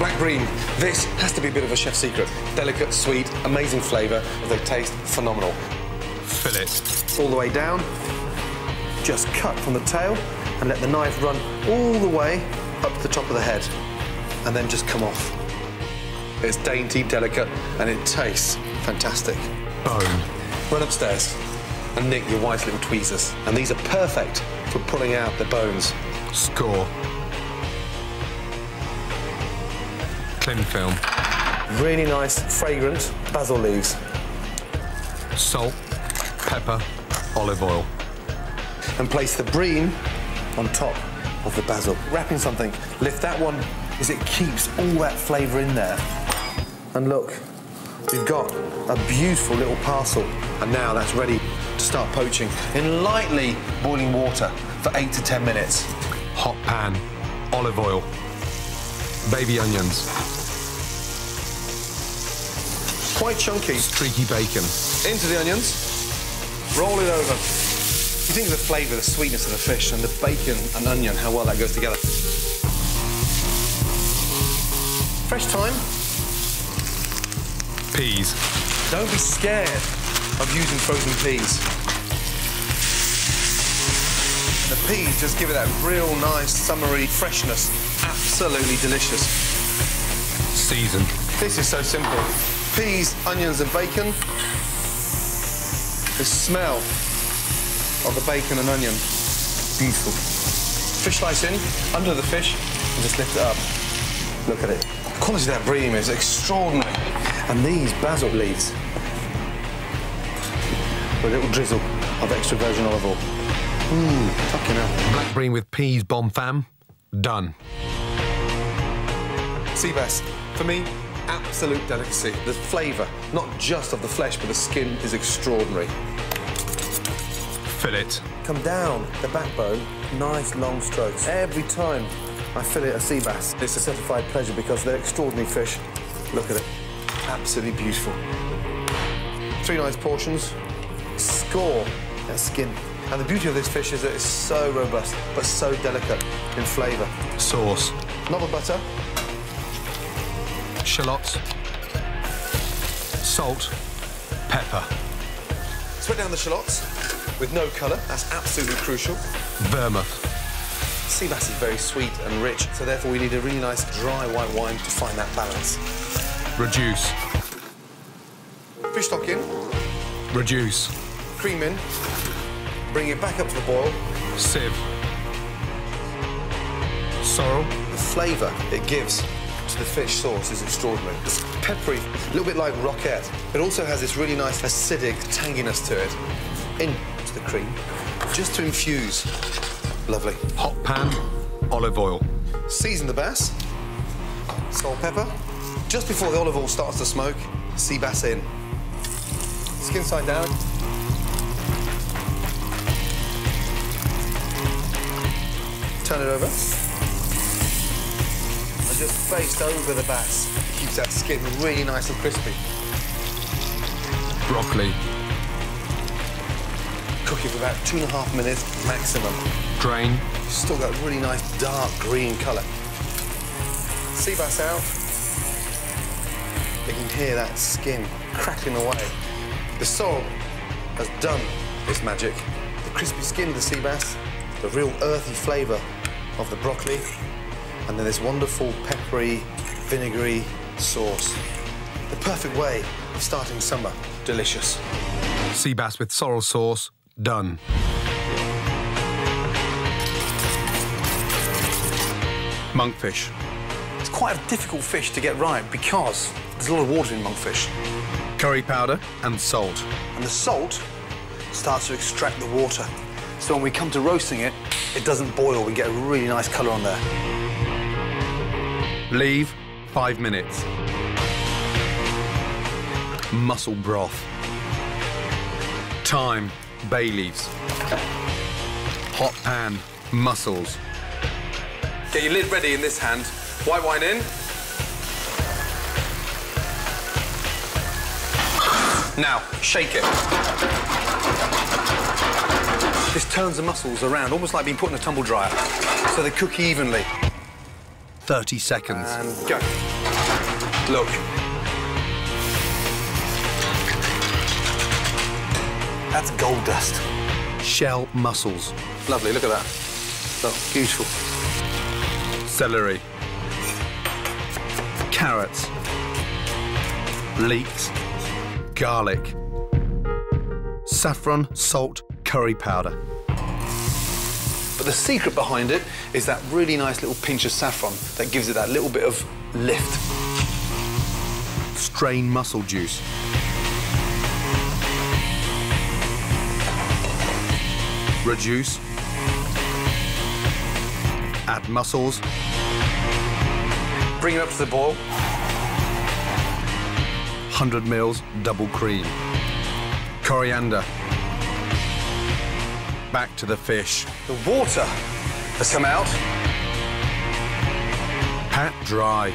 Black BREAM. This has to be a bit of a chef's secret. Delicate, sweet, amazing flavour. They taste phenomenal. Fillet. All the way down. Just cut from the tail and let the knife run all the way up to the top of the head. And then just come off. It's dainty, delicate, and it tastes fantastic. Bone. Run upstairs and nick your wife's little tweezers. And these are perfect for pulling out the bones. Score. Cling film. Really nice, fragrant basil leaves. Salt, pepper, olive oil. And place the BREAM on top of the basil. Wrapping something, lift that one as it keeps all that flavour in there. And look, we've got a beautiful little parcel. And now that's ready to start poaching in lightly boiling water for 8 to 10 minutes. Hot pan, olive oil, baby onions. Quite chunky. Streaky bacon. Into the onions, roll it over. You think of the flavour, the sweetness of the fish and the bacon and onion, how well that goes together. Fresh thyme. Peas. Don't be scared of using frozen peas. The peas just give it that real nice summery freshness. Absolutely delicious. Season. This is so simple. Peas, onions and bacon. The smell of the bacon and onion. Beautiful. Fish slice in, under the fish, and just lift it up. Look at it. The quality of that BREAM is extraordinary. And these basil leaves with a little drizzle of extra virgin olive oil. Fucking hell. Black BREAM with peas, bonne femme. Done. Sea bass, for me, absolute delicacy. The flavour, not just of the flesh, but the skin is extraordinary. Fillet. Come down the backbone, nice long strokes. Every time I fillet a sea bass, it's a certified pleasure because they're extraordinary fish. Look at it. Absolutely beautiful. 3 nice portions. Score that skin. And the beauty of this fish is that it's so robust, but so delicate in flavour. Sauce. Knob of butter. Shallots. Salt. Pepper. Sweat down the shallots with no colour. That's absolutely crucial. Vermouth. Sea bass is very sweet and rich, so therefore we need a really nice dry white wine to find that balance. Reduce. Fish stock in. Reduce. Cream in. Bring it back up to the boil. Sieve. Sorrel. The flavour it gives to the fish sauce is extraordinary. It's peppery, a little bit like roquette. It also has this really nice acidic tanginess to it. Into the cream, just to infuse. Lovely. Hot pan, olive oil. Season the bass. Salt, pepper. Just before the olive oil starts to smoke, sea bass in. Skin side down. Turn it over. And just baste over the bass. It keeps that skin really nice and crispy. Broccoli. Cook it for about 2.5 minutes maximum. Drain. You've still got a really nice dark green colour. Sea bass out. You can hear that skin crackling away. The sorrel has done its magic. The crispy skin of the sea bass, the real earthy flavour of the broccoli, and then this wonderful peppery, vinegary sauce. The perfect way of starting summer. Delicious. Sea bass with sorrel sauce. Done. Monkfish. It's quite a difficult fish to get right because there's a lot of water in monkfish. Curry powder and salt. And the salt starts to extract the water. So when we come to roasting it, it doesn't boil. We get a really nice colour on there. Leave 5 minutes. Mussel broth. Thyme, bay leaves. Hot pan, mussels. Get your lid ready in this hand. White wine in. Now, shake it. This turns the mussels around, almost like being put in a tumble dryer, so they cook evenly. 30 seconds. And go. Look. That's gold dust. Shell mussels. Lovely, look at that. Look, beautiful. Celery. Carrots. Leeks. Garlic. Saffron, salt, curry powder. But the secret behind it is that really nice little pinch of saffron that gives it that little bit of lift. Strain mussel juice. Reduce. Add mussels. Bring it up to the boil. 100 mils double cream. Coriander. Back to the fish. The water has come out. Pat dry.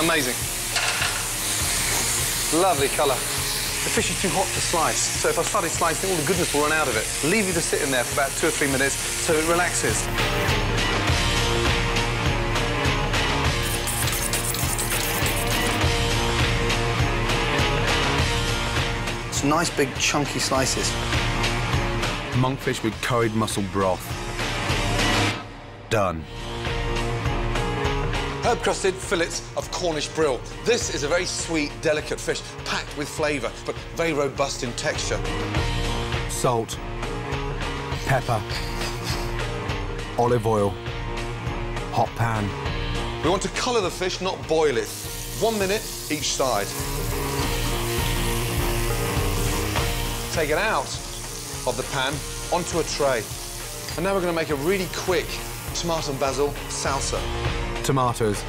Amazing. Lovely colour. The fish is too hot to slice, so if I started slicing, all the goodness will run out of it. Leave it to sit in there for about 2 or 3 minutes so it relaxes. It's nice big chunky slices. Monkfish with curried mussel broth. Done. Herb-crusted fillets of Cornish brill. This is a very sweet, delicate fish, packed with flavour, but very robust in texture. Salt. Pepper. Olive oil. Hot pan. We want to colour the fish, not boil it. 1 minute each side. Take it out of the pan onto a tray. And now we're going to make a really quick tomato and basil salsa. Tomatoes.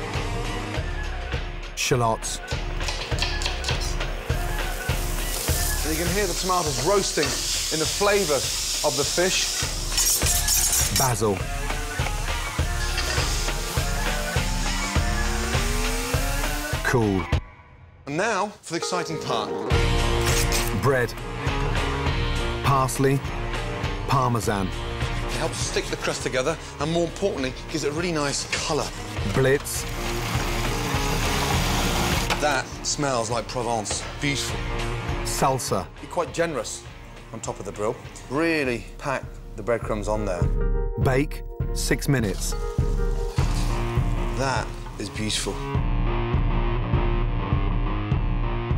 Shallots. And you can hear the tomatoes roasting in the flavour of the fish. Basil. Cool. And now for the exciting part. Bread. Parsley. Parmesan. It helps stick the crust together and, more importantly, gives it a really nice colour. Blitz. That smells like Provence. Beautiful. Salsa. Be quite generous on top of the brill. Really pack the breadcrumbs on there. Bake 6 minutes. That is beautiful.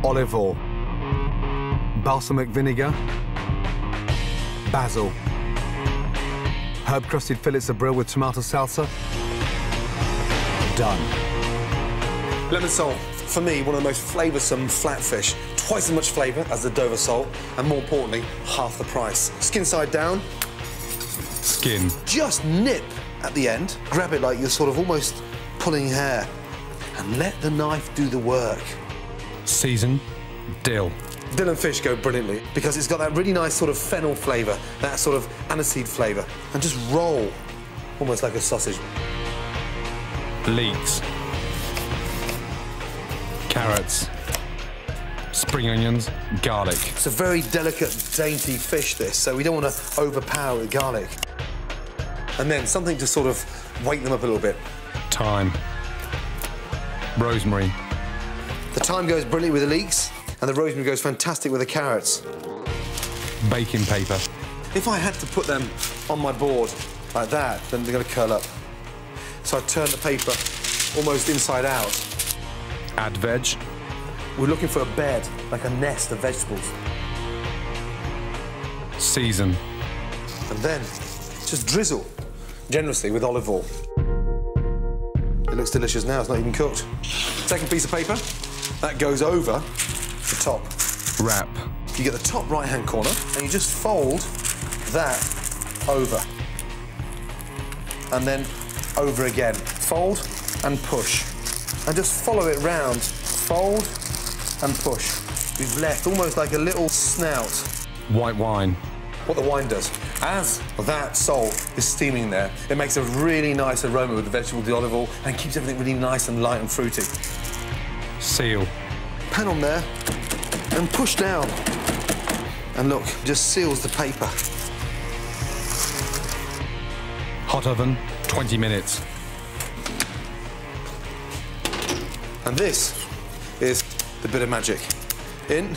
Olive oil. Balsamic vinegar. Basil. Herb-crusted fillets of brill with tomato salsa. Done. Lemon sole, for me, one of the most flavoursome flatfish. Twice as much flavour as the Dover sole, and more importantly, half the price. Skin side down. Skin. Just nip at the end. Grab it like you're sort of almost pulling hair. And let the knife do the work. Season. Dill. Dill and fish go brilliantly because it's got that really nice sort of fennel flavour, that sort of aniseed flavour, and just roll almost like a sausage. Leeks. Carrots. Spring onions. Garlic. It's a very delicate, dainty fish, this, so we don't want to overpower with garlic. And then something to sort of wake them up a little bit. Thyme. Rosemary. The thyme goes brilliantly with the leeks, and the rosemary goes fantastic with the carrots. Baking paper. If I had to put them on my board like that, then they're going to curl up. So I turn the paper almost inside out. Add veg. We're looking for a bed, like a nest of vegetables. Season. And then just drizzle generously with olive oil. It looks delicious now, it's not even cooked. Second piece of paper, that goes over the top. Wrap. You get the top right-hand corner, and you just fold that over. And then over again. Fold and push. And just follow it round. Fold and push. We've left almost like a little snout. White wine. What the wine does, as that sole is steaming there, it makes a really nice aroma with the vegetable, the olive oil, and keeps everything really nice and light and fruity. Seal. Pan on there and push down. And look, just seals the paper. Hot oven, 20 minutes. And this is the bit of magic. In,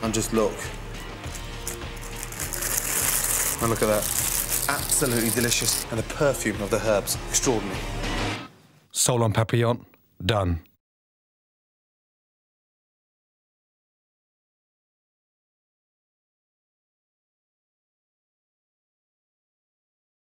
and just look. And look at that. Absolutely delicious. And the perfume of the herbs, extraordinary. Sole en papillon, done.